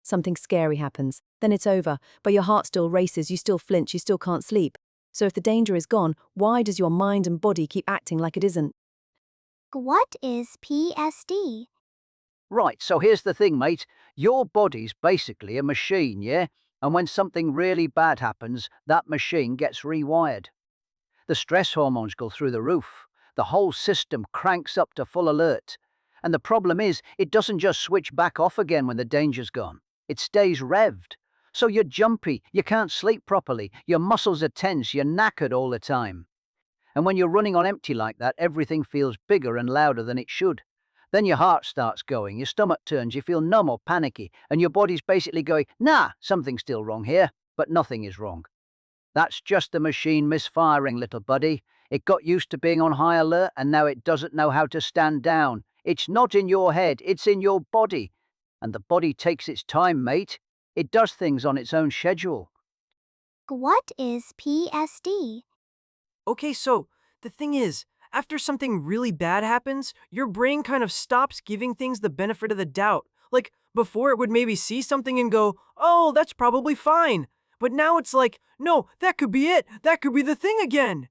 Something scary happens. Then it's over, but your heart still races, you still flinch, you still can't sleep. So if the danger is gone, why does your mind and body keep acting like it isn't? What is PSD? Right, so here's the thing, mate. Your body's basically a machine, yeah? And when something really bad happens, that machine gets rewired. The stress hormones go through the roof. The whole system cranks up to full alert. And the problem is, it doesn't just switch back off again when the danger's gone. It stays revved. So you're jumpy, you can't sleep properly, your muscles are tense, you're knackered all the time. And when you're running on empty like that, everything feels bigger and louder than it should. Then your heart starts going, your stomach turns, you feel numb or panicky, and your body's basically going, nah, something's still wrong here, but nothing is wrong. That's just the machine misfiring, little buddy. It got used to being on high alert, and now it doesn't know how to stand down. It's not in your head, it's in your body. And the body takes its time, mate. It does things on its own schedule. What is PSD? Okay, so the thing is, after something really bad happens, your brain kind of stops giving things the benefit of the doubt. Like, before it would maybe see something and go, oh, that's probably fine. But now it's like, no, that could be it. That could be the thing again.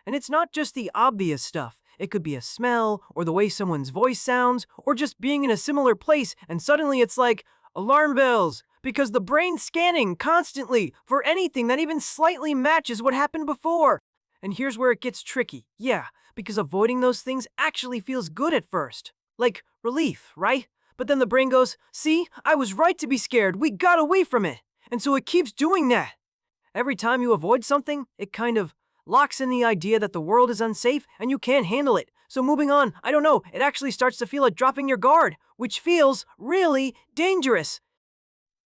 And it's not just the obvious stuff. It could be a smell, or the way someone's voice sounds, or just being in a similar place, and suddenly it's like, alarm bells, because the brain's scanning constantly for anything that even slightly matches what happened before. And here's where it gets tricky. Yeah, because avoiding those things actually feels good at first. Like relief, right? But then the brain goes, see, I was right to be scared. We got away from it. And so it keeps doing that. Every time you avoid something, it kind of locks in the idea that the world is unsafe and you can't handle it. So moving on, I don't know, it actually starts to feel like dropping your guard, which feels really dangerous.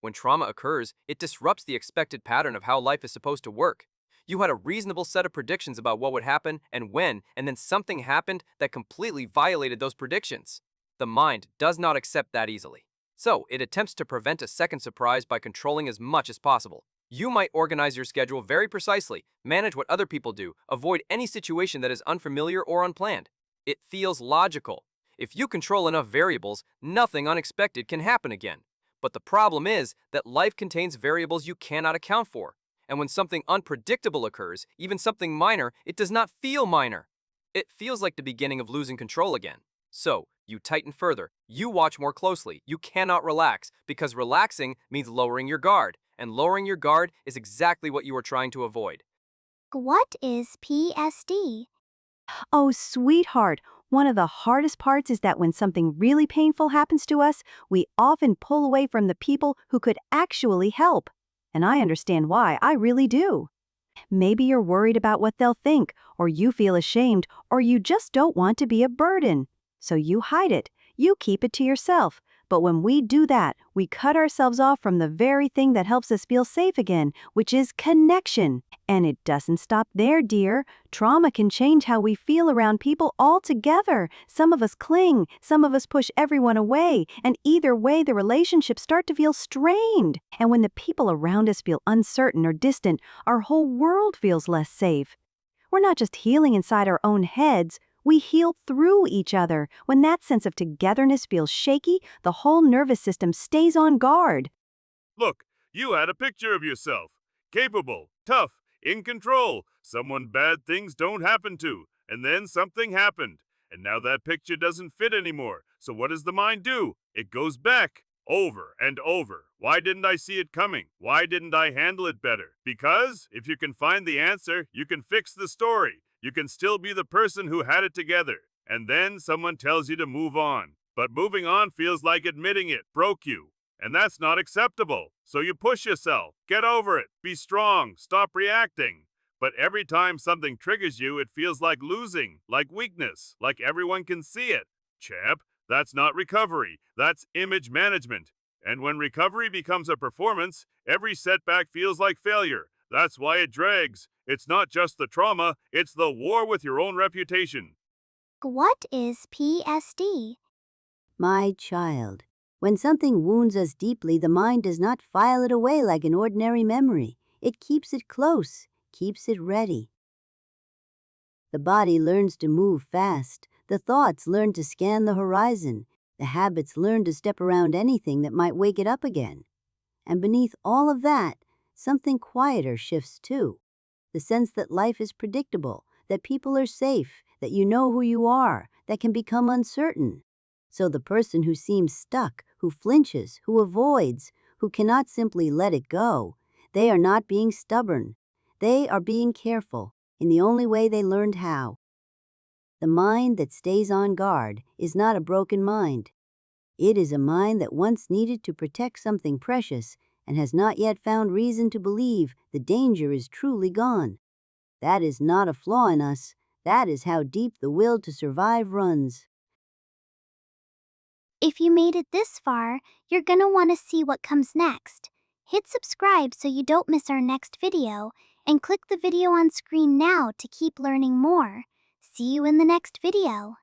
When trauma occurs, it disrupts the expected pattern of how life is supposed to work. You had a reasonable set of predictions about what would happen and when, and then something happened that completely violated those predictions. The mind does not accept that easily. So, it attempts to prevent a second surprise by controlling as much as possible. You might organize your schedule very precisely, manage what other people do, avoid any situation that is unfamiliar or unplanned. It feels logical. If you control enough variables, nothing unexpected can happen again. But the problem is that life contains variables you cannot account for. And when something unpredictable occurs, even something minor, it does not feel minor. It feels like the beginning of losing control again. So, you tighten further, you watch more closely, you cannot relax, because relaxing means lowering your guard, and lowering your guard is exactly what you are trying to avoid. What is PSD? Oh, sweetheart, one of the hardest parts is that when something really painful happens to us, we often pull away from the people who could actually help. And I understand why, I really do. Maybe you're worried about what they'll think, or you feel ashamed, or you just don't want to be a burden. So you hide it, you keep it to yourself. But when we do that, we cut ourselves off from the very thing that helps us feel safe again, which is connection. And it doesn't stop there, dear. Trauma can change how we feel around people altogether. Some of us cling, some of us push everyone away, and either way the relationships start to feel strained. And when the people around us feel uncertain or distant, our whole world feels less safe. We're not just healing inside our own heads, we heal through each other. When that sense of togetherness feels shaky, the whole nervous system stays on guard. Look, you had a picture of yourself. Capable, tough, in control, someone bad things don't happen to. And then something happened. And now that picture doesn't fit anymore. So what does the mind do? It goes back. Over and over. Why didn't I see it coming? Why didn't I handle it better? Because if you can find the answer, you can fix the story. You can still be the person who had it together. And then someone tells you to move on. But moving on feels like admitting it broke you. And that's not acceptable. So you push yourself. Get over it. Be strong. Stop reacting. But every time something triggers you, it feels like losing, like weakness, like everyone can see it. Champ, that's not recovery. That's image management. And when recovery becomes a performance, every setback feels like failure. That's why it drags. It's not just the trauma, it's the war with your own reputation. What is PSD? My child, when something wounds us deeply, the mind does not file it away like an ordinary memory. It keeps it close, keeps it ready. The body learns to move fast. The thoughts learn to scan the horizon. The habits learn to step around anything that might wake it up again. And beneath all of that, something quieter shifts too. The sense that life is predictable, that people are safe, that you know who you are, that can become uncertain. So the person who seems stuck, who flinches, who avoids, who cannot simply let it go, they are not being stubborn. They are being careful, in the only way they learned how. The mind that stays on guard is not a broken mind. It is a mind that once needed to protect something precious and has not yet found reason to believe the danger is truly gone. That is not a flaw in us. That is how deep the will to survive runs. If you made it this far, you're gonna want to see what comes next. Hit subscribe so you don't miss our next video, and click the video on screen now to keep learning more. See you in the next video.